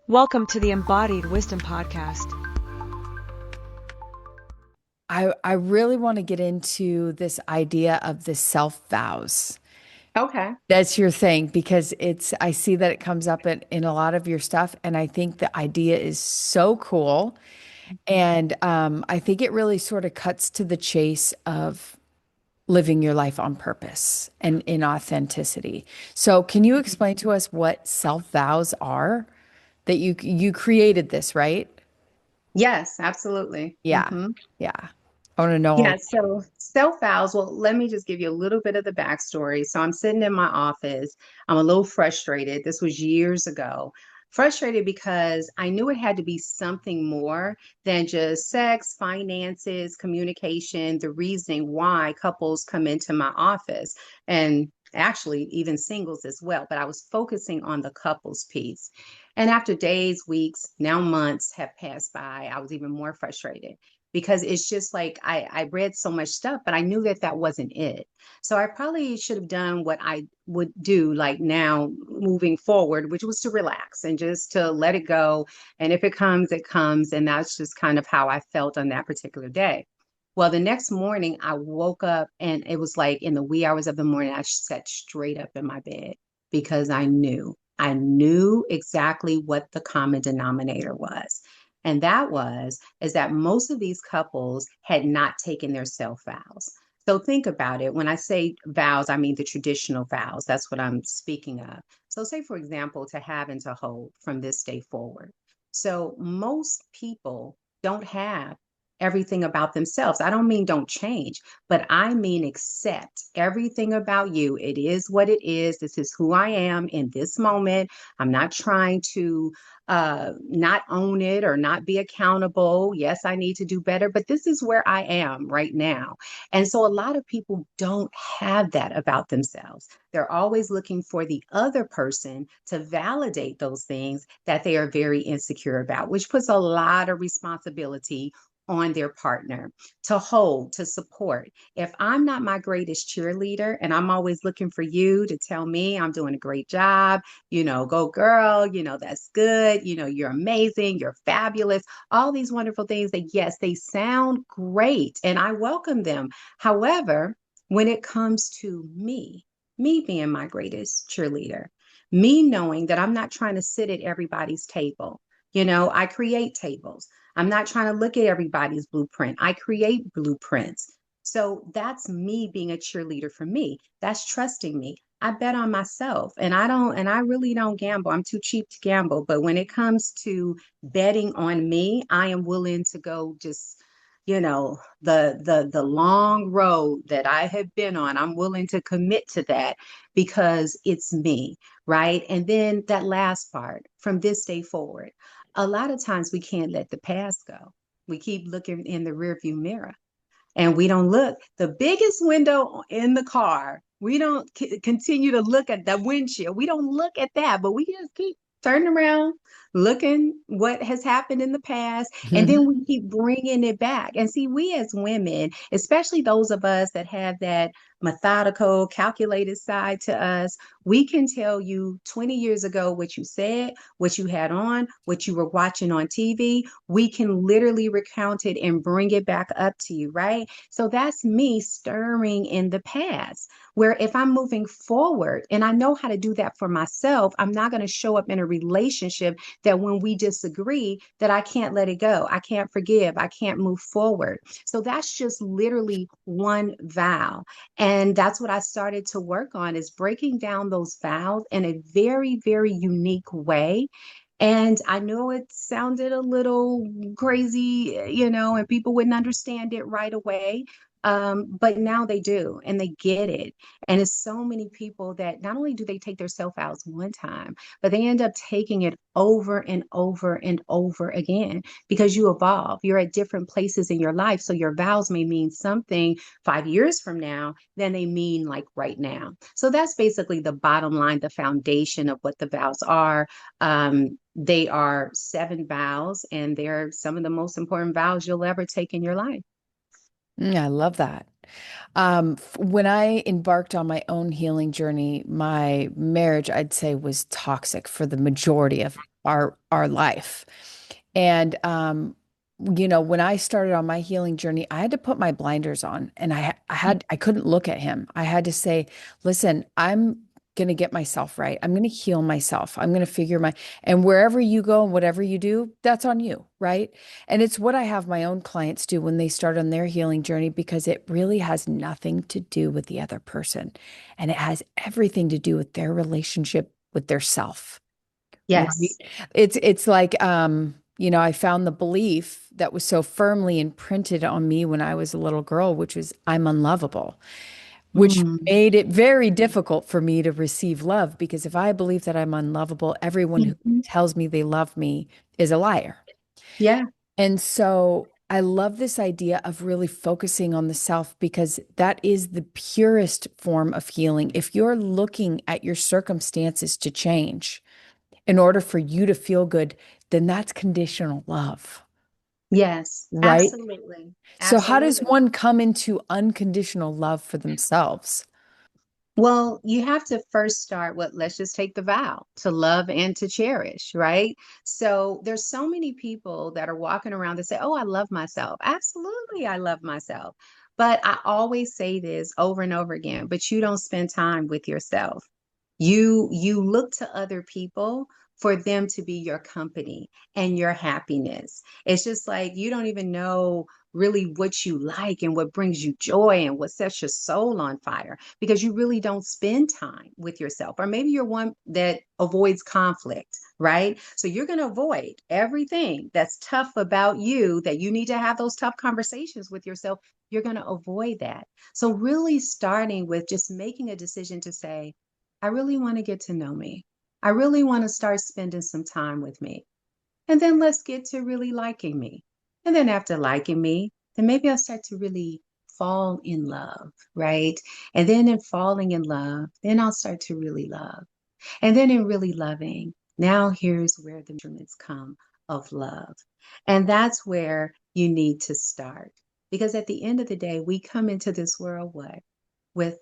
Welcome to the Embodied Wisdom Podcast. I really want to get into this idea of the self vows. Okay. That's your thing because I see that it comes up in a lot of your stuff. And I think the idea is so cool. And I think it really sort of cuts to the chase of living your life on purpose and in authenticity. So, can you explain to us what self vows are? That you created this, right? Yes, absolutely. Yeah. Yeah. I want to know all. Yeah, so self vows. Well, let me just give you a little bit of the backstory. So I'm sitting in my office. I'm a little frustrated. This was years ago. Frustrated because I knew it had to be something more than just sex, finances, communication, the reasoning why couples come into my office, and actually even singles as well. But I was focusing on the couples piece. And after days, weeks, now months have passed by, I was even more frustrated because it's just like I read so much stuff, but I knew that that wasn't it. So I probably should have done what I would do like now moving forward, which was to relax and just to let it go. And if it comes, it comes. And that's just kind of how I felt on that particular day. Well, the next morning I woke up and it was like in the wee hours of the morning, I sat straight up in my bed because I knew exactly what the common denominator was. And that was is that most of these couples had not taken their self vows. So think about it. When I say vows, I mean the traditional vows. That's what I'm speaking of. So say, for example, to have and to hold from this day forward. So most people don't have everything about themselves. I don't mean don't change, but I mean accept everything about you. It is what it is. This is who I am in this moment. I'm not trying to not own it or not be accountable. Yes, I need to do better, but this is where I am right now. And so a lot of people don't have that about themselves. They're always looking for the other person to validate those things that they are very insecure about, which puts a lot of responsibility on their partner to hold, to support. If I'm not my greatest cheerleader and I'm always looking for you to tell me I'm doing a great job, go girl, that's good, you're amazing, you're fabulous, all these wonderful things that, yes, they sound great and I welcome them. However, when it comes to me being my greatest cheerleader, me knowing that I'm not trying to sit at everybody's table. I create tables. I'm not trying to look at everybody's blueprint. I create blueprints. So that's me being a cheerleader for me. That's trusting me. I bet on myself and I really don't gamble. I'm too cheap to gamble. But when it comes to betting on me, I am willing to go just, the long road that I have been on. I'm willing to commit to that because it's me, right? And then that last part from this day forward, a lot of times we can't let the past go. We keep looking in the rearview mirror and we don't look the biggest window in the car. We don't continue to look at the windshield. We don't look at that, but we just keep turning around, looking what has happened in the past, and then we keep bringing it back. And see, we as women, especially those of us that have that methodical, calculated side to us, we can tell you 20 years ago what you said, what you had on, what you were watching on TV. We can literally recount it and bring it back up to you, right? So that's me stirring in the past, where if I'm moving forward and I know how to do that for myself, I'm not going to show up in a relationship that when we disagree, that I can't let it go. I can't forgive. I can't move forward. So that's just literally one vow. And that's what I started to work on is breaking down those vows in a very, very unique way. And I know it sounded a little crazy, and people wouldn't understand it right away. But now they do and they get it. And it's so many people that not only do they take their self outs one time, but they end up taking it over and over and over again because you evolve. You're at different places in your life. So your vows may mean something 5 years from now than they mean like right now. So that's basically the bottom line, the foundation of what the vows are. They are 7 vows, and they're some of the most important vows you'll ever take in your life. I love that. When I embarked on my own healing journey, my marriage, I'd say, was toxic for the majority of our life. And when I started on my healing journey, I had to put my blinders on, and I couldn't look at him. I had to say, listen, I'm going to get myself right. I'm going to heal myself. I'm going to and wherever you go and whatever you do, that's on you, right? And it's what I have my own clients do when they start on their healing journey, because it really has nothing to do with the other person, and it has everything to do with their relationship with their self. Right. Yes. It's like I found the belief that was so firmly imprinted on me when I was a little girl, which was I'm unlovable, which Mm. made it very difficult for me to receive love, because if I believe that I'm unlovable, everyone who Mhm. tells me they love me is a liar. Yeah. And so I love this idea of really focusing on the self, because that is the purest form of healing. If you're looking at your circumstances to change in order for you to feel good, then that's conditional love, Yes. right? Absolutely. So, how does Absolutely. one come into unconditional love for themselves? Well, you have to first start with, let's just take the vow to love and to cherish, right? So there's so many people that are walking around that say, "Oh, I love myself." Absolutely, I love myself. But I always say this over and over again, but you don't spend time with yourself. You look to other people for them to be your company and your happiness. It's just like you don't even know really what you like and what brings you joy and what sets your soul on fire, because you really don't spend time with yourself. Or maybe you're one that avoids conflict, right? So you're going to avoid everything that's tough about you, that you need to have those tough conversations with yourself. You're going to avoid that. So really starting with just making a decision to say, I really want to get to know me. I really want to start spending some time with me. And then let's get to really liking me. And then after liking me, then maybe I'll start to really fall in love, right? And then in falling in love, then I'll start to really love. And then in really loving, now here's where the measurements come of love. And that's where you need to start. Because at the end of the day, we come into this world what? With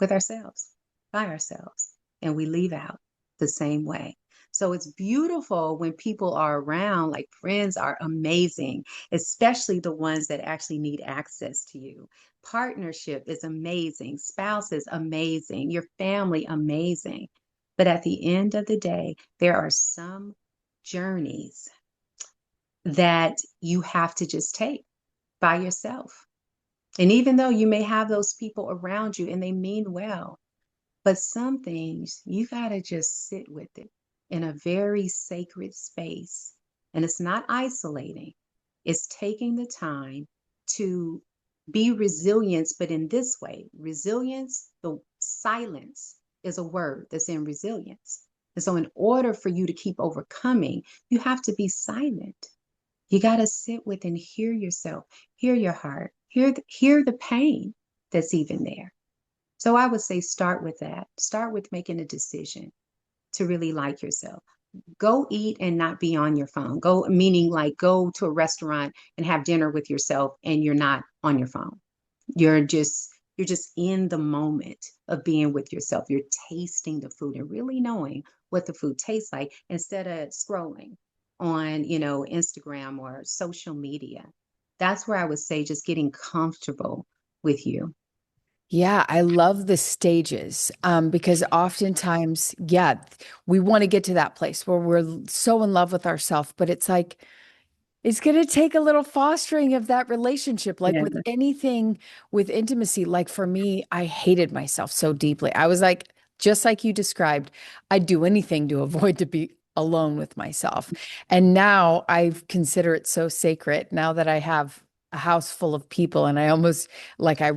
with ourselves, by ourselves, and we leave out the same way. So it's beautiful when people are around, like friends are amazing, especially the ones that actually need access to you. Partnership is amazing, spouse is amazing, your family amazing. But at the end of the day, there are some journeys that you have to just take by yourself. And even though you may have those people around you and they mean well, but some things you got to just sit with it in a very sacred space. And it's not isolating, it's taking the time to be resilient, but in this way, resilience, the silence is a word that's in resilience. And so, in order for you to keep overcoming, you have to be silent. You got to sit with and hear yourself, hear your heart, hear the pain that's even there. So I would say start with that. Start with making a decision to really like yourself. Go eat and not be on your phone. Go, meaning like go to a restaurant and have dinner with yourself and you're not on your phone. You're just in the moment of being with yourself. You're tasting the food and really knowing what the food tastes like instead of scrolling on, Instagram or social media. That's where I would say just getting comfortable with you. Yeah, I love the stages, because oftentimes, yeah, we want to get to that place where we're so in love with ourselves, but it's like, it's going to take a little fostering of that relationship. Like Yeah. with anything with intimacy, like for me, I hated myself so deeply. I was like, just like you described, I'd do anything to avoid to be alone with myself. And now I consider it so sacred now that I have a house full of people, and I almost like I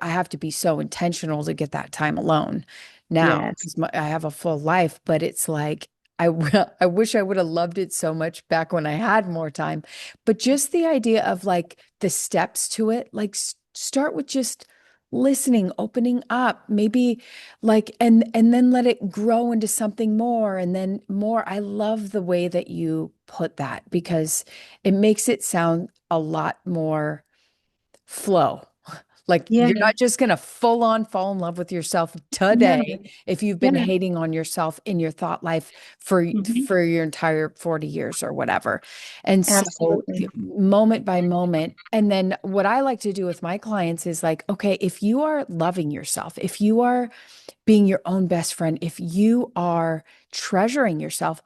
have to be so intentional to get that time alone now Yes. because I have a full life, but it's like I wish I would have loved it so much back when I had more time. But just the idea of like the steps to it, like start with just listening, opening up, maybe like and then let it grow into something more and then more. I love the way that you put that because it makes it sound a lot more flow. Like Yeah. you're not just going to full on fall in love with yourself Yeah. today if you've been Yeah. hating on yourself in your thought life for Hmm. for your entire 40 years or whatever. And so Absolutely. moment by moment. And then what I like to do with my clients is like, okay, if you are loving yourself, if you are being your own best friend, if you are treasuring yourself,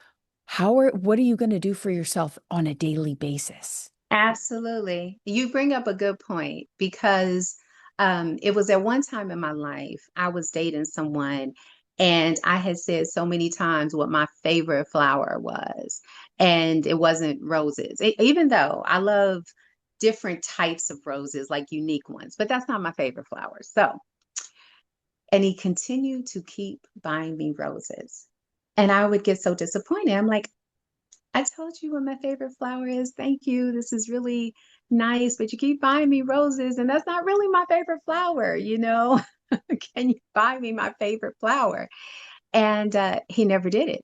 what are you going to do for yourself on a daily basis? Absolutely. You bring up a good point because it was at one time in my life, I was dating someone and I had said so many times what my favorite flower was. And it wasn't roses, even though I love different types of roses, like unique ones, but that's not my favorite flower. So, and he continued to keep buying me roses. And I would get so disappointed. I'm like, I told you what my favorite flower is. Thank you. This is really nice, but you keep buying me roses, and that's not really my favorite flower, you know? Can you buy me my favorite flower? And he never did it.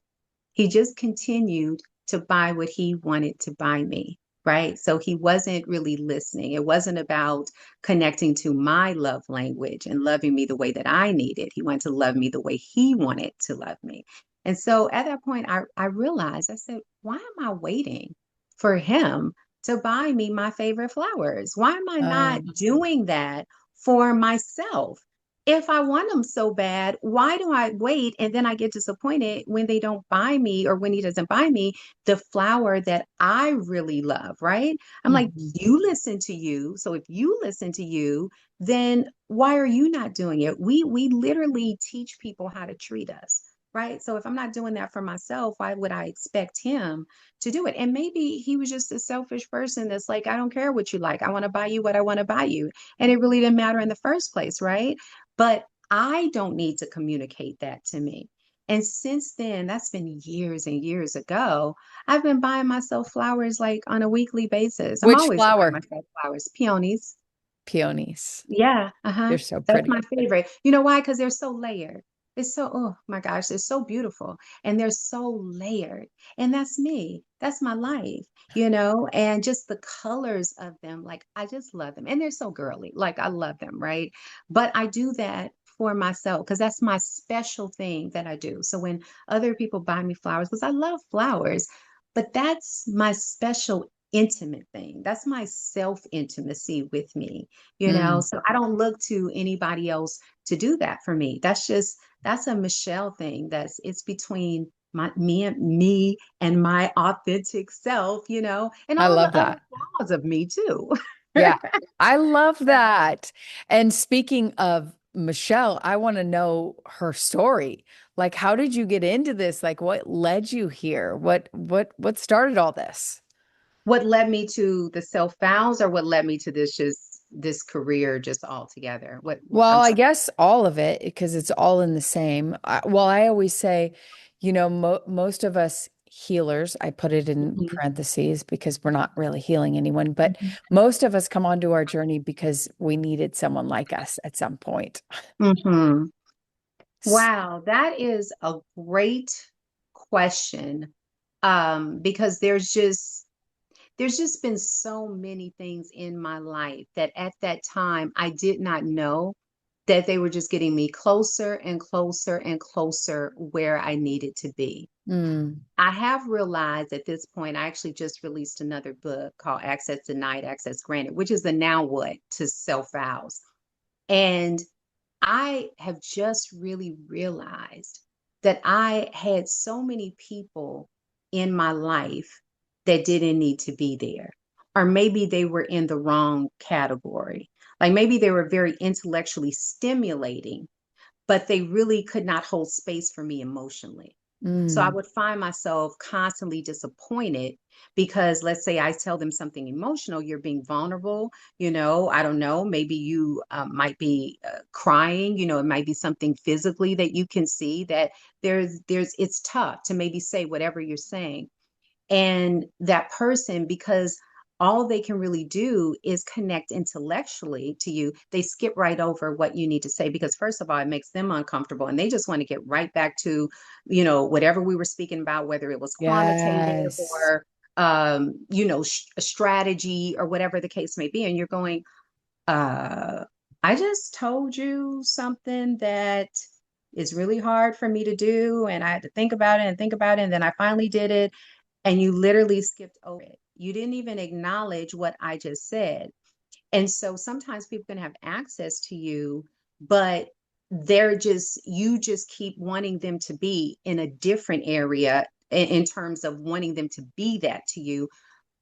He just continued to buy what he wanted to buy me, right? So he wasn't really listening. It wasn't about connecting to my love language and loving me the way that I needed. He wanted to love me the way he wanted to love me. And so at that point, I realized, I said, why am I waiting for him to buy me my favorite flowers? Why am I not Um, doing that for myself? If I want them so bad, why do I wait and then I get disappointed when they don't buy me or when he doesn't buy me the flower that I really love, right? I'm like, mhm. you listen to you. So if you listen to you, then why are you not doing it? We literally teach people how to treat us, right? So if I'm not doing that for myself, why would I expect him to do it? And maybe he was just a selfish person that's like, I don't care what you like. I want to buy you what I want to buy you. And it really didn't matter in the first place, right? But I don't need to communicate that to me. And since then, that's been years and years ago, I've been buying myself flowers like on a weekly basis. I'm Which always buying flower? myself flowers, peonies. Peonies. Yeah, uh-huh. They're so That's pretty. my favorite. You know why? Because they're so layered. It's so, oh my gosh, they're so beautiful and they're so layered. And that's me. That's my life, you know, and just the colors of them. Like, I just love them. And they're so girly. Like, I love them, right? But I do that for myself because that's my special thing that I do. So when other people buy me flowers, because I love flowers, but that's my special intimate thing. That's my self intimacy with me, you know? Mm, So I don't look to anybody else to do that for me. That's a Michelle thing. It's between me and my authentic self, you know, and I all the love other that. flaws of me too. Yeah, I love that. And speaking of Michelle, I want to know her story. Like, how did you get into this? Like, what led you here? What started all this? What led me to the self vows or what led me to this career just altogether? Well, I'm I sorry. guess all of it because it's all in the same. Well, I always say, most of us healers, I put it in Mhm. parentheses because we're not really healing anyone, but Mhm. most of us come onto our journey because we needed someone like us at some point. Mhm. Wow, that is a great question. Because there's just been so many things in my life that at that time I did not know that they were just getting me closer and closer and closer where I needed to be. Mm, I have realized at this point, I actually just released another book called Access Denied, Access Granted, which is the now what to self vows. And I have just really realized that I had so many people in my life that didn't need to be there. Or maybe they were in the wrong category. Like maybe they were very intellectually stimulating, but they really could not hold space for me emotionally. So I mm, would find myself constantly disappointed because let's say I tell them something emotional, you're being vulnerable, you know, I don't know, maybe you might be crying, you know, it might be something physically that you can see that it's tough to maybe say whatever you're saying. And that person, because all they can really do is connect intellectually to you, they skip right over what you need to say because, first of all, it makes them uncomfortable and they just want to get right back to, you know, whatever we were speaking about, whether it was quantitative yes. or, a strategy or whatever the case may be. And you're going, uh, I just told you something that is really hard for me to do. And I had to think about it and think about it. And then I finally did it. And you literally skipped over it. You didn't even acknowledge what I just said. And so sometimes people can have access to you, but you just keep wanting them to be in a different area in terms of wanting them to be that to you,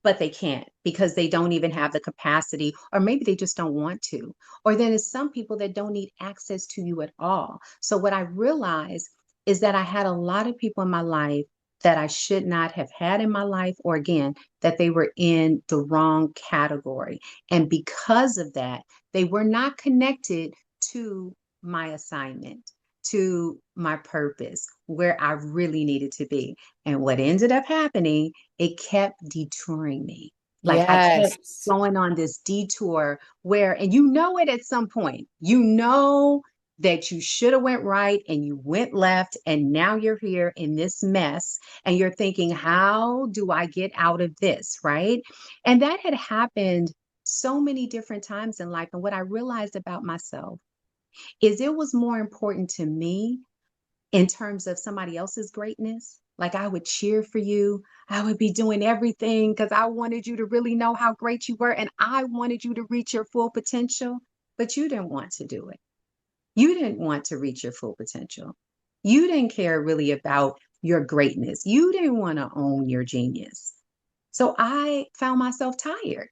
but they can't because they don't even have the capacity, or maybe they just don't want to. Or then there's some people that don't need access to you at all. So what I realized is that I had a lot of people in my life that I should not have had in my life, or again, that they were in the wrong category. And because of that, they were not connected to my assignment, to my purpose, where I really needed to be. And what ended up happening, it kept detouring me. Like I kept Yes. going on this detour where, and you know it at some point, you know that you should have went right and you went left, and now you're here in this mess and you're thinking, how do I get out of this? Right. And that had happened so many different times in life. And what I realized about myself is it was more important to me in terms of somebody else's greatness. Like I would cheer for you. I would be doing everything because I wanted you to really know how great you were. And I wanted you to reach your full potential, but you didn't want to do it. You didn't want to reach your full potential. You didn't care really about your greatness. You didn't want to own your genius. So I found myself tired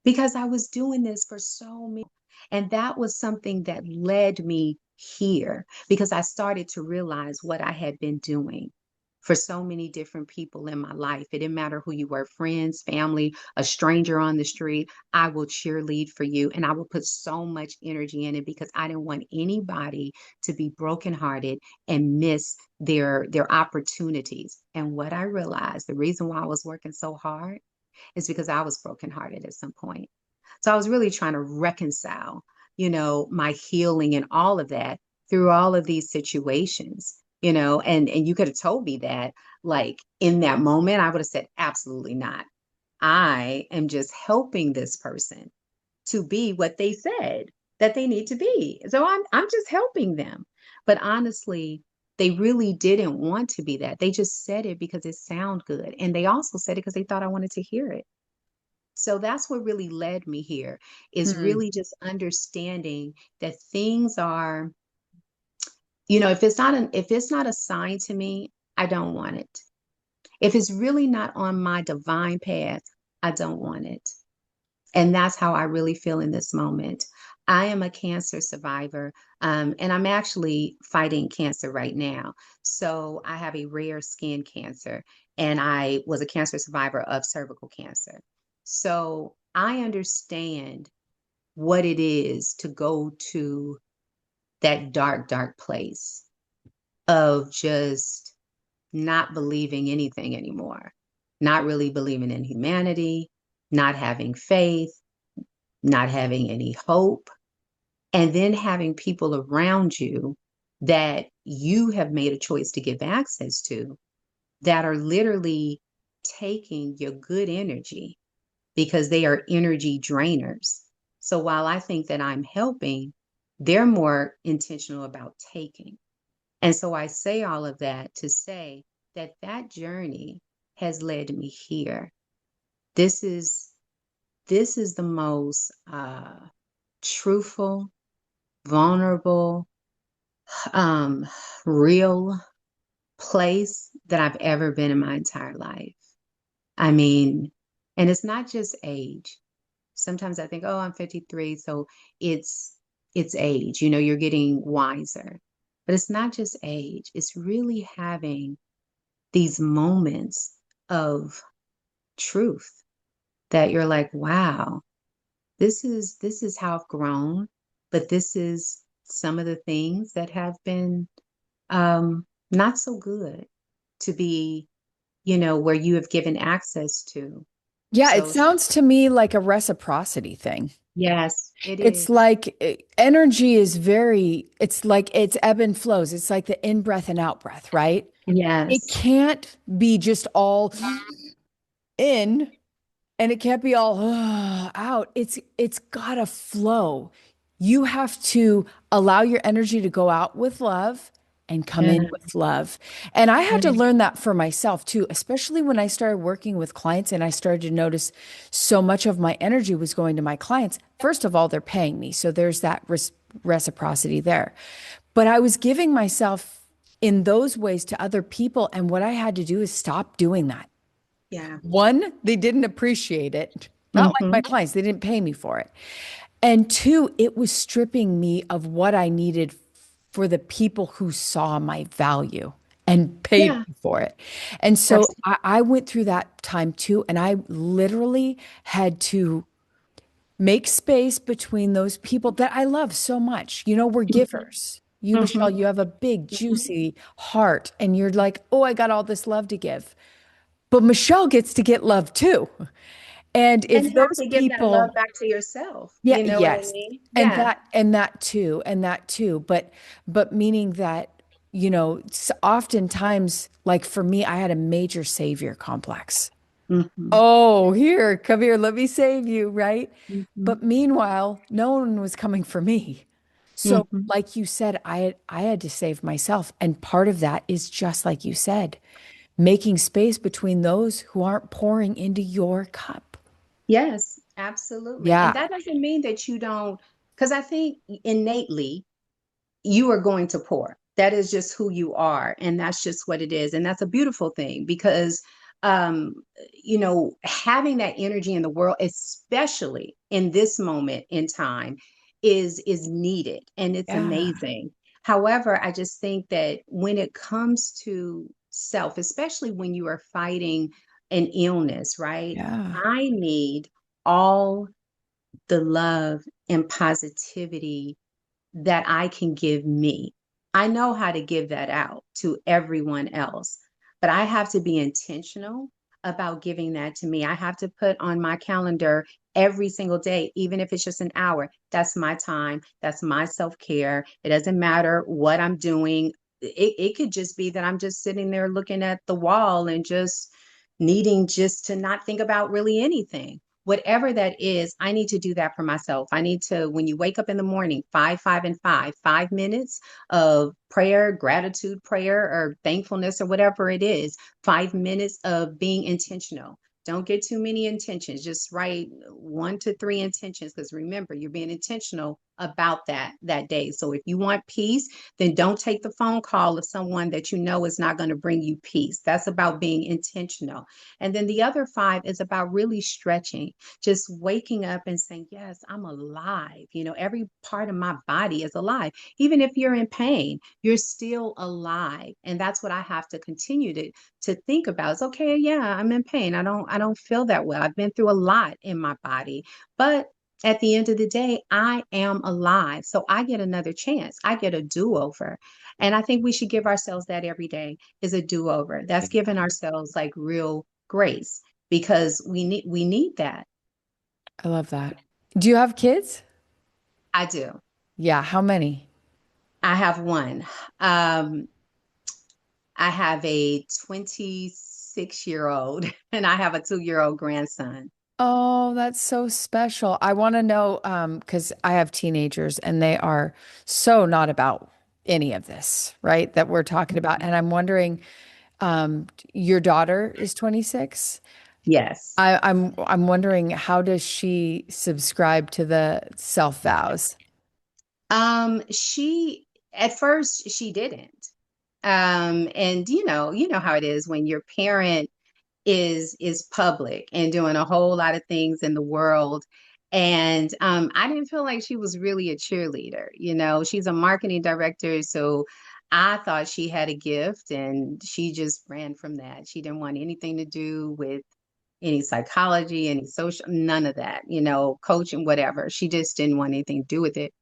because I was doing this for so many. And that was something that led me here because I started to realize what I had been doing for so many different people in my life. It didn't matter who you were, friends, family, a stranger on the street. I will cheerlead for you. And I will put so much energy in it because I didn't want anybody to be brokenhearted and miss their opportunities. And what I realized, the reason why I was working so hard is because I was brokenhearted at some point. So I was really trying to reconcile, my healing and all of that through all of these situations, and you could have told me that like in that moment, I would have said, absolutely not. I am just helping this person to be what they said that they need to be. So I'm just helping them. But honestly, they really didn't want to be that. They just said it because it sounded good. And they also said it because they thought I wanted to hear it. So that's what really led me here is Hmm. really just understanding that things are, if it's not assigned to me, I don't want it. If it's really not on my divine path, I don't want it. And that's how I really feel in this moment. I am a cancer survivor, and I'm actually fighting cancer right now. So I have a rare skin cancer, and I was a cancer survivor of cervical cancer. So I understand what it is to go to that dark, dark place of just not believing anything anymore, not really believing in humanity, not having faith, not having any hope, and then having people around you that you have made a choice to give access to that are literally taking your good energy because they are energy drainers. So while I think that I'm helping, they're more intentional about taking. And so I say all of that to say that that journey has led me here. This is this is the most truthful, vulnerable, um, real place that I've ever been in my entire life. I mean, and it's not just age. Sometimes I think, oh, I'm 53, so it's it's age. You're getting wiser. But it's not just age. It's really having these moments of truth that you're like, wow, this is how I've grown, but this is some of the things that have been not so good to be, where you have given access to. Yeah, it So sounds to me like a reciprocity thing. yes, it It's is. like energy is it's like it's ebb and flows. It's like the in breath and out breath, right? It Yes. can't be just all in and it can't be all out. It's gotta flow. You have to allow your energy to go out with love and come Yeah. in with love. And I had to Yeah. learn that for myself too, especially when I started working with clients and I started to notice so much of my energy was going to my clients. First of all, they're paying me. So there's that reciprocity there. But I was giving myself in those ways to other people. And what I had to do is stop doing that. Yeah. One, they didn't appreciate it. Not like my Hmm. clients, they didn't pay me for it. And two, it was stripping me of what I needed for the people who saw my value and paid Yeah. me for it. And so Absolutely. I went through that time too. And I literally had to make space between those people that I love so much. You know, we're givers. You, Hmm. Michelle, you have a big, juicy heart, and you're like, oh, I got all this love to give. But Michelle gets to get love too. And And if you have those to give that love people, back to yourself. yeah, You know what I yes. mean? And Yeah. that too, and that too. But meaning that, oftentimes, like for me, I had a major savior complex. Hmm. Oh, here, come here, let me save you, right? Hmm. But meanwhile, no one was coming for me. So, Hmm. like you said, I had to save myself. And part of that is just like you said, making space between those who aren't pouring into your cup. Yes, absolutely. And Yeah. that doesn't mean that you don't, because I think innately you are going to pour. That is just who you are. And that's just what it is. And that's a beautiful thing because, um, having that energy in the world, especially in this moment in time, is needed and it's Yeah. amazing. However, I just think that when it comes to self, especially when you are fighting an illness, right? Yeah. I need all the love and positivity that I can give me. I know how to give that out to everyone else, but I have to be intentional about giving that to me. I have to put on my calendar every single day, even if it's just an hour. That's my time. That's my self care. It doesn't matter what I'm doing. It could just be that I'm just sitting there looking at the wall and just needing just to not think about really anything. Whatever that is, I need to do that for myself. I need to, when you wake up in the morning, 5 minutes of prayer, gratitude prayer, or thankfulness, or whatever it is, 5 minutes of being intentional. Don't get too many intentions. Just write 1 to 3 intentions because remember, you're being intentional about that day. So if you want peace, then don't take the phone call of someone that you know is not going to bring you peace. That's about being intentional. And then the other 5 is about really stretching, just waking up and saying, yes, I'm alive. Every part of my body is alive. Even if you're in pain, you're still alive. And that's what I have to continue to think about. It's okay, yeah, I'm in pain. I don't feel that well. I've been through a lot in my body. But at the end of the day, I am alive. So I get another chance. I get a do-over. And I think we should give ourselves that every day is a do-over. That's giving ourselves like real grace because we need that. I love that. Do you have kids? I do. Yeah. How many? I have one. Um, I have a 26-year-old and I have a 2-year-old grandson. Oh, that's so special. I want to know, because I have teenagers and they are so not about any of this, right? That we're talking about. And I'm wondering, your daughter is 26. Yes. I'm wondering, how does she subscribe to the self vows? She at first she didn't. And you know how it is when your parent is public and doing a whole lot of things in the world. And I didn't feel like she was really a cheerleader. She's a marketing director, so I thought she had a gift, and she just ran from that. She didn't want anything to do with any psychology, any social, none of that. Coaching, whatever. She just didn't want anything to do with it.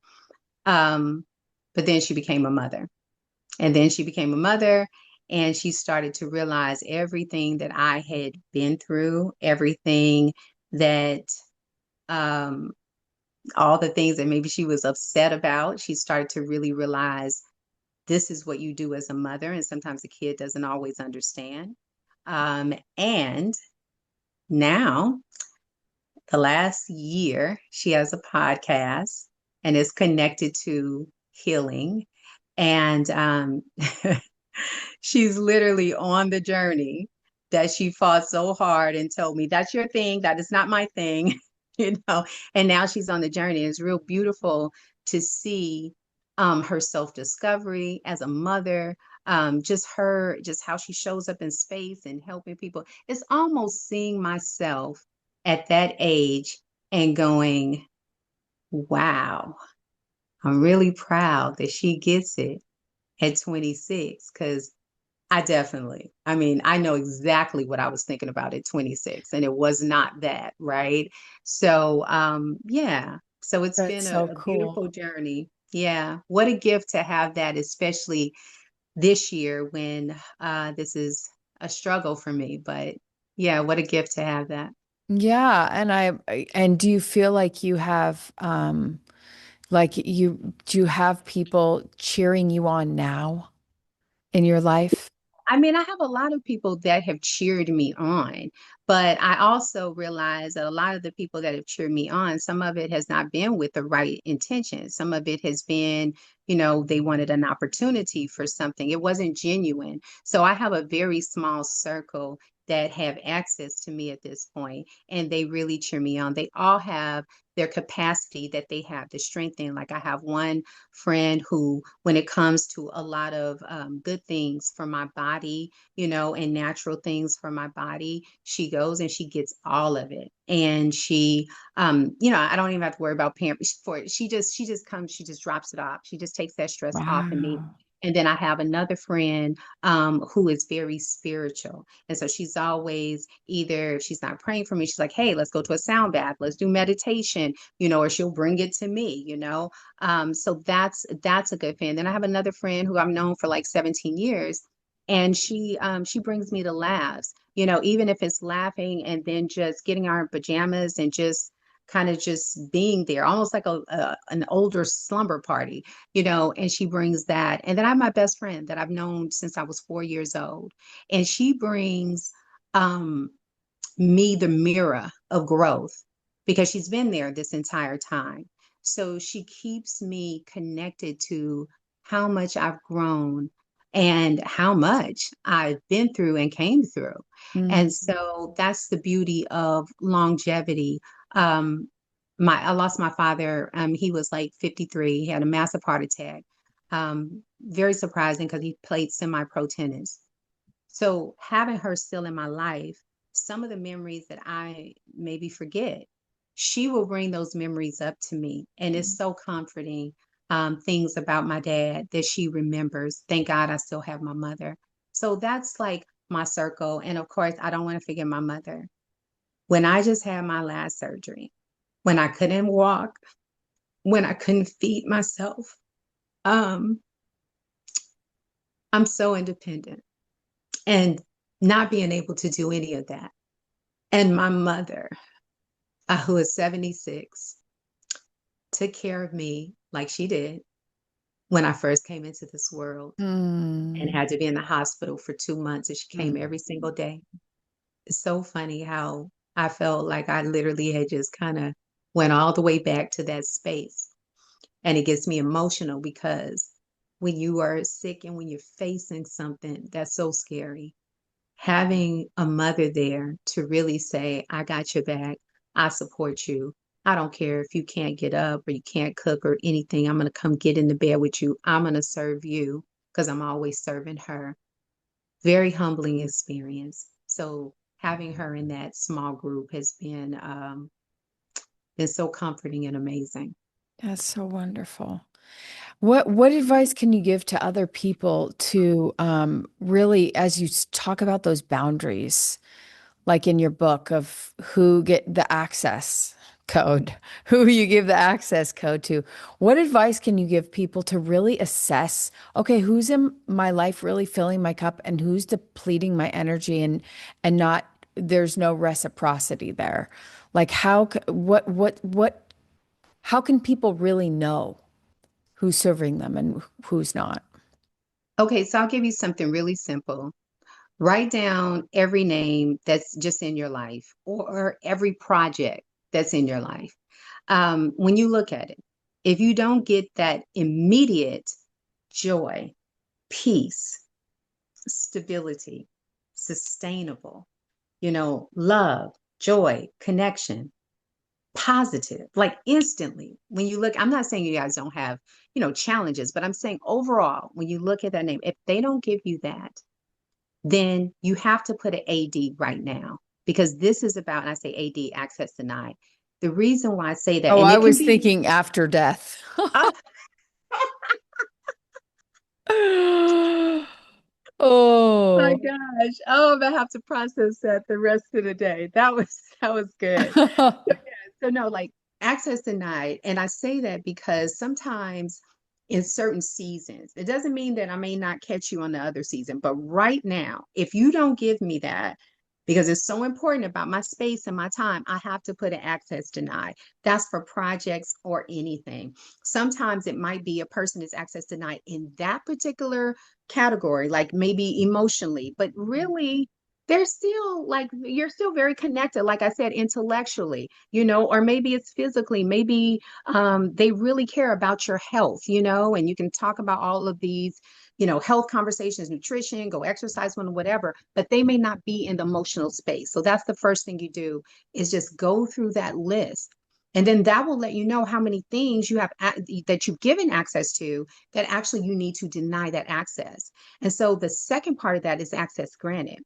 Um, but then she became a mother. And then she became a mother and she started to realize everything that I had been through, everything that, um, all the things that maybe she was upset about. She started to really realize this is what you do as a mother. And sometimes the kid doesn't always understand. And now, the last year, she has a podcast and it's connected to healing. And she's literally on the journey that she fought so hard and told me, that's your thing, that is not my thing, and now she's on the journey. It's real beautiful to see her self-discovery as a mother, just how she shows up in space and helping people. It's almost seeing myself at that age and going, wow, I'm really proud that she gets it at 26, because I know exactly what I was thinking about at 26, and it was not that, right? So, yeah. So it's That's been so a cool. beautiful journey. Yeah. What a gift to have that, especially this year when this is a struggle for me. But yeah, what a gift to have that. Yeah, and do you feel like you have like you do you have people cheering you on now in your life? I mean, I have a lot of people that have cheered me on, but I also realize that a lot of the people that have cheered me on, some of it has not been with the right intention. Some of it has been, they wanted an opportunity for something. It wasn't genuine. So I have a very small circle that have access to me at this point, and they really cheer me on. They all have their capacity that they have to strengthen. Like I have one friend who, when it comes to a lot of good things for my body, and natural things for my body, she goes and she gets all of it. And she, I don't even have to worry about pamper for it. She just comes, she just drops it off. She just takes that stress off of me. Wow. And then I have another friend who is very spiritual. And so she's always, either if she's not praying for me, she's like, hey, let's go to a sound bath, let's do meditation, or she'll bring it to me. So that's a good fan. Then I have another friend who I've known for like 17 years, and she brings me to laughs, even if it's laughing and then just getting our pajamas and just kind of just being there, almost like an older slumber party, and she brings that. And then I have my best friend that I've known since I was 4 years old, and she brings um me the mirror of growth, because she's been there this entire time. So she keeps me connected to how much I've grown and how much I've been through and came through. Mm. And so that's the beauty of longevity. Um, I lost my father. He was like 53. He had a massive heart attack. Very surprising because he played semi-pro tennis. So having her still in my life, some of the memories that I maybe forget, she will bring those memories up to me. And it's so comforting. Things about my dad that she remembers. Thank God I still have my mother. So that's like my circle. And of course, I don't want to forget my mother. When I just had my last surgery, when I couldn't walk, when I couldn't feed myself, um, I'm so independent, and not being able to do any of that. And my mother, who is 76, took care of me like she did when I first came into this world and Mm. had to be in the hospital for 2 months. And she came Mm. every single day. It's so funny how I felt like I literally had just kind of went all the way back to that space. And it gets me emotional because when you are sick and when you're facing something that's so scary, having a mother there to really say, I got your back, I support you. I don't care if you can't get up or you can't cook or anything. I'm going to come get in the bed with you. I'm going to serve you because I'm always serving her. Very humbling experience. So having her in that small group has been so comforting and amazing. That's so wonderful. What advice can you give to other people to really, as you talk about those boundaries, like in your book of who get the access code, who you give the access code to? What advice can you give people to really assess, okay, who's in my life really filling my cup and who's depleting my energy and not there's no reciprocity there? Like how can people really know who's serving them and who's not? Okay, so I'll give you something really simple. Write down every name that's just in your life or every project that's in your life. When you look at it, if you don't get that immediate joy, peace, stability, sustainable, love, joy, connection, positive, like instantly. When you look, I'm not saying you guys don't have, challenges, but I'm saying overall, when you look at that name, if they don't give you that, then you have to put an AD right now, because this is about, and I say AD, access denied. The reason why I say that, Oh, and I it can was be, thinking after death. oh, my Oh. gosh. Oh, I'm gonna have to process that the rest of the day. That was good. So yeah, so no, like access denied. And I say that because sometimes in certain seasons, it doesn't mean that I may not catch you on the other season, but right now, if you don't give me that, because it's so important about my space and my time, I have to put an access denied. That's for projects or anything. Sometimes it might be a person is access denied in that particular category, like maybe emotionally, but really they're still like, you're still very connected, like I said, intellectually, or maybe it's physically, maybe they really care about your health, and you can talk about all of these, health conversations, nutrition, go exercise, whatever, but they may not be in the emotional space. So that's the first thing you do, is just go through that list. And then that will let you know how many things you have that you've given access to that actually you need to deny that access. And so the second part of that is access granted.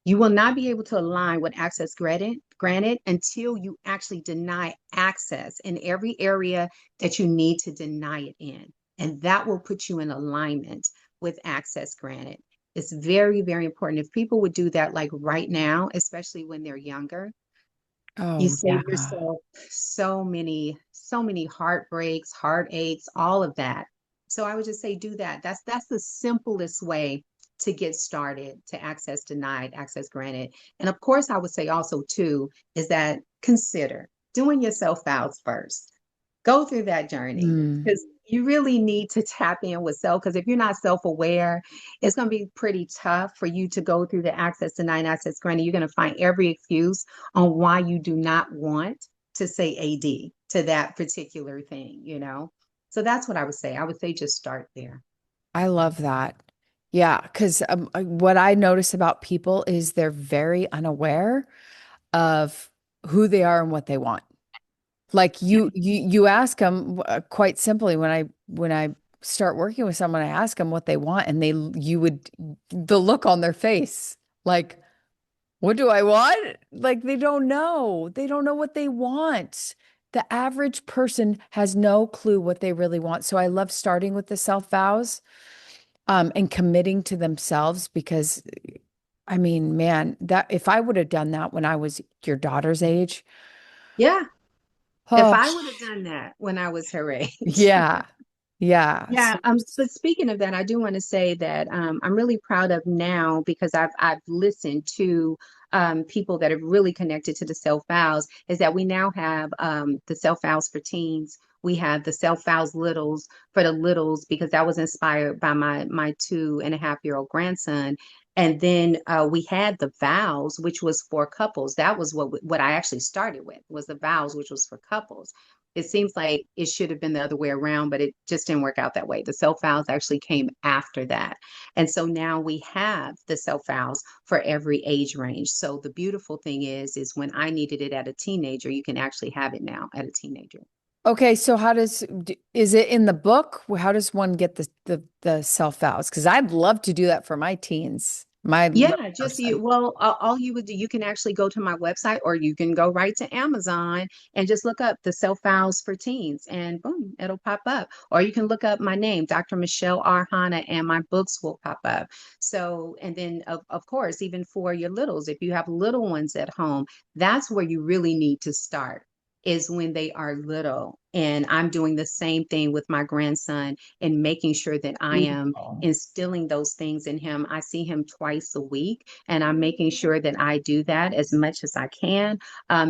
You will not be able to align with access granted until you actually deny access in every area that you need to deny it in. And that will put you in alignment with access granted. It's very, very important. If people would do that like right now, especially when they're younger, you Oh, save yeah. yourself so many heartbreaks, heartaches, all of that. So I would just say do that. That's the simplest way to get started, to access denied, access granted. And of course, I would say also too is that consider doing your self vows first. Go through that journey, Mm. because you really need to tap in with self. Because if you're not self-aware, it's going to be pretty tough for you to go through the access denied, access granted. You're going to find every excuse on why you do not want to say AD to that particular thing. So that's what I would say. I would say just start there. I love that. Yeah, because what I notice about people is they're very unaware of who they are and what they want. Like you ask them quite simply when I start working with someone, I ask them what they want, and you would the look on their face, like, what do I want? Like they don't know. They don't know what they want. The average person has no clue what they really want. So I love starting with the self vows, and committing to themselves because I mean, man, that if I would have done that when I was your daughter's age, Yeah. If oh, I would have done that when I was her age. yeah, yeah. Yeah, So, but speaking of that, I do want to say that I'm really proud of now, because I've listened to people that have really connected to the self vows, is that we now have the self vows for teens. We have the self vows littles for the littles, because that was inspired by my 2.5-year-old grandson. And then we had the vows, which was for couples. That was what I actually started with, was the vows, which was for couples. It seems like it should have been the other way around, but it just didn't work out that way. The self vows actually came after that. And so now we have the self vows for every age range. So the beautiful thing is when I needed it at a teenager, you can actually have it now at a teenager. okay, so is it in the book? How does one get the self vows? Because I'd love to do that for my teens, my little Yeah, just person. all you would do, you can actually go to my website, or you can go right to Amazon and just look up the self files for teens, and boom, it'll pop up. Or you can look up my name, Dr. Michelle R. Hanna, and my books will pop up. So, and then of course, even for your littles, if you have little ones at home, that's where you really need to start, is when they are little. And I'm doing the same thing with my grandson, and making sure that I am Beautiful. instilling those things in him. I see him twice a week, and I'm making sure that I do that as much as I can,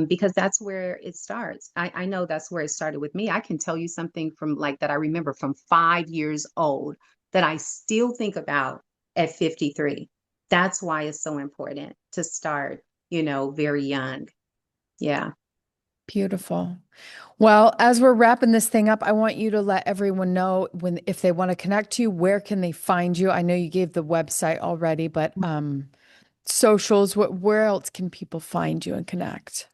because that's where it starts. I know that's where it started with me. I can tell you something from like that I remember from 5 years old that I still think about at 53. That's why it's so important to start, very young. Yeah. Beautiful. Well, as we're wrapping this thing up, I want you to let everyone know if they want to connect to you, where can they find you? I know you gave the website already, but socials, where else can people find you and connect?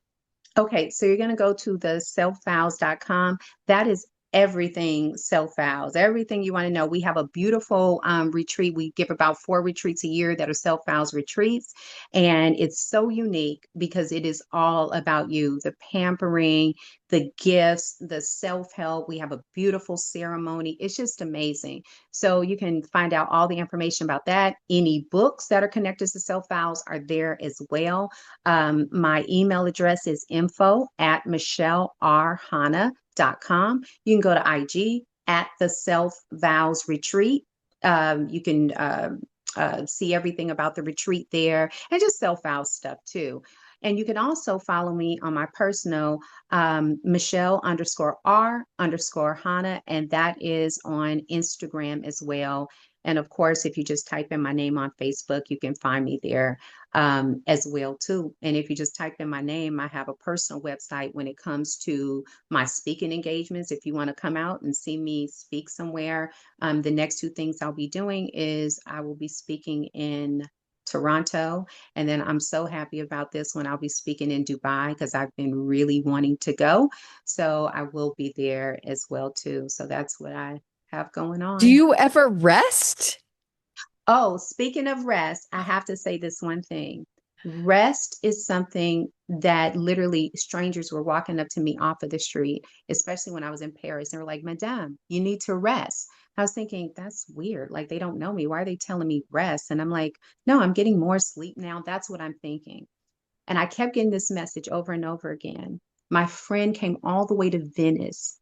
Okay, so you're going to go to the selfvows.com. That is everything self vows, everything you want to know. We have a beautiful retreat. We give about 4 retreats a year that are self vows retreats. And it's so unique because it is all about you, the pampering, the gifts, the self help. We have a beautiful ceremony. It's just amazing. So you can find out all the information about that. Any books that are connected to self vows are there as well. My email address is info@michellerhanna.com. You can go to IG at the Self Vows Retreat. You can see everything about the retreat there and just self vows stuff too. And you can also follow me on my personal Michelle_R_Hanna, and that is on Instagram as well. And of course, if you just type in my name on Facebook, you can find me there as well too. And if you just type in my name, I have a personal website when it comes to my speaking engagements. If you want to come out and see me speak somewhere, the next 2 things I'll be doing is I will be speaking in Toronto. And then I'm so happy about this one. I'll be speaking in Dubai because I've been really wanting to go. So I will be there as well too. So that's what I have going Do on. you ever rest? Oh, speaking of rest, I have to say this one thing. Rest is something that literally strangers were walking up to me off of the street, especially when I was in Paris. They were like, Madame, you need to rest. I was thinking, that's weird. Like, they don't know me. Why are they telling me rest? And I'm like, no, I'm getting more sleep now. That's what I'm thinking. And I kept getting this message over and over again. My friend came all the way to Venice,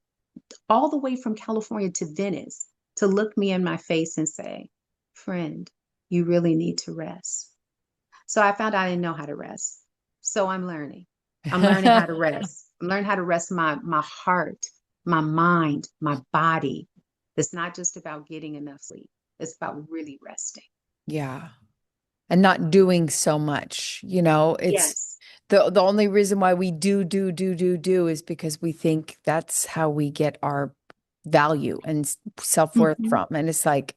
all the way from California to Venice to look me in my face and say, friend, you really need to rest. So I found out I didn't know how to rest. So I'm learning. I'm learning how to rest. I'm learning how to rest my heart, my mind, my body. It's not just about getting enough sleep. It's about really resting. Yeah. And not doing so much, it's Yes. the only reason why we do is because we think that's how we get our value and self-worth Mhm. from. And it's like,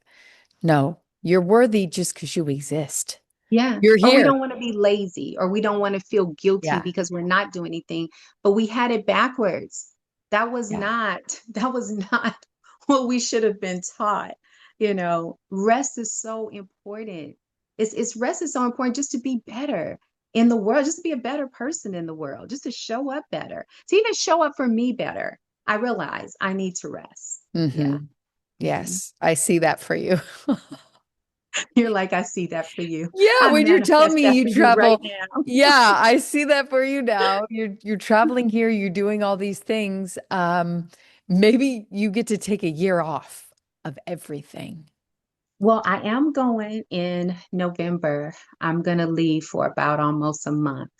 no, you're worthy just because you exist. Yeah. You're Or we here. don't want to be lazy or we don't want to feel guilty Yeah. because we're not doing anything, but we had it backwards. That was Yeah. not, that was not what we should have been taught. Rest is so important. It's rest is so important just to be better in the world, just to be a better person in the world, just to show up better, to even show up for me better. I realize I need to rest. Yeah. Mhm. Yes, I see that for you. You're like, I see that for you. Yeah, I when you're telling manifest me that you for you right travel, now. yeah, I see that for you now. You're traveling here, you're doing all these things. Maybe you get to take a year off of everything. Well, I am going in November. I'm going to leave for about almost a month,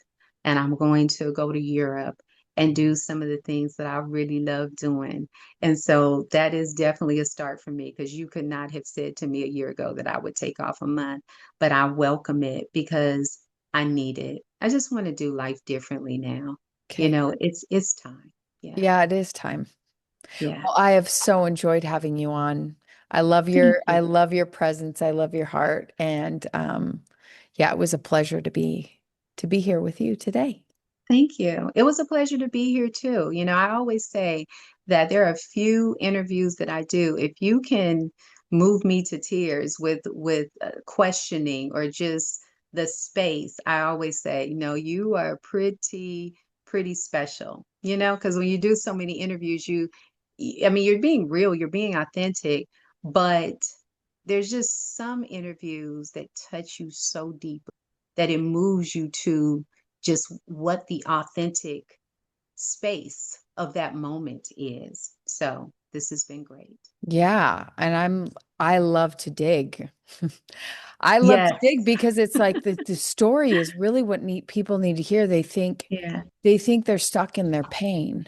and I'm going to go to Europe and do some of the things that I really love doing. And so that is definitely a start for me because you could not have said to me a year ago that I would take off a month, but I welcome it because I need it. I just want to do life differently now. Okay. It's time. Yeah. Yeah, it is time. Yeah. Well, I have so enjoyed having you on. Thank I you. love your presence. I love your heart. And yeah, it was a pleasure to be here with you today. Thank you. It was a pleasure to be here too. I always say that there are a few interviews that I do. If you can move me to tears with questioning or just the space, I always say, you are pretty special. Because when you do so many interviews, I mean, you're being real, you're being authentic, but there's just some interviews that touch you so deep that it moves you to just what the authentic space of that moment is. So this has been great. Yeah, and I love to dig. I love to Yes. dig because it's like the story is really what people need to hear. Yeah. They think they're stuck in their pain.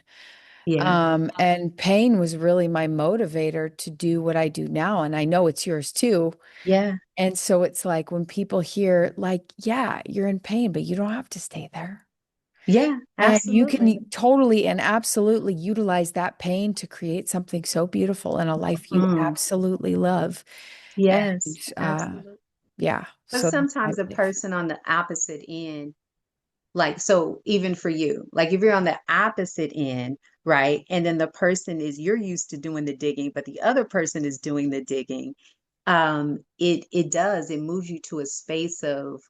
Yeah. And pain was really my motivator to do what I do now. And I know it's yours too. Yeah. And so it's like when people hear like, yeah, you're in pain, but you don't have to stay there. Yeah, And you absolutely. can totally and absolutely utilize that pain to create something so beautiful in a life you Mm, absolutely love. And yes, absolutely. yeah, But so that's my sometimes a belief. person on the opposite end, like, so even for you, like if you're on the opposite end, right? And then the person is, you're used to doing the digging, but the other person is doing the digging. It moves you to a space of,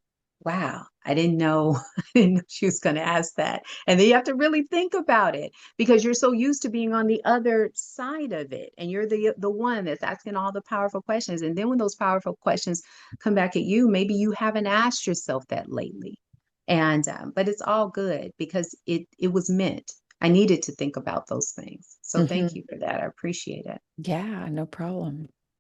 wow, I didn't know, I didn't know she was going to ask that. And then you have to really think about it because you're so used to being on the other side of it. And you're the one that's asking all the powerful questions. And then when those powerful questions come back at you, maybe you haven't asked yourself that lately. And but it's all good because it was meant. I needed to think about those things. So thank Hmm. you for that. I appreciate it. Yeah, no problem.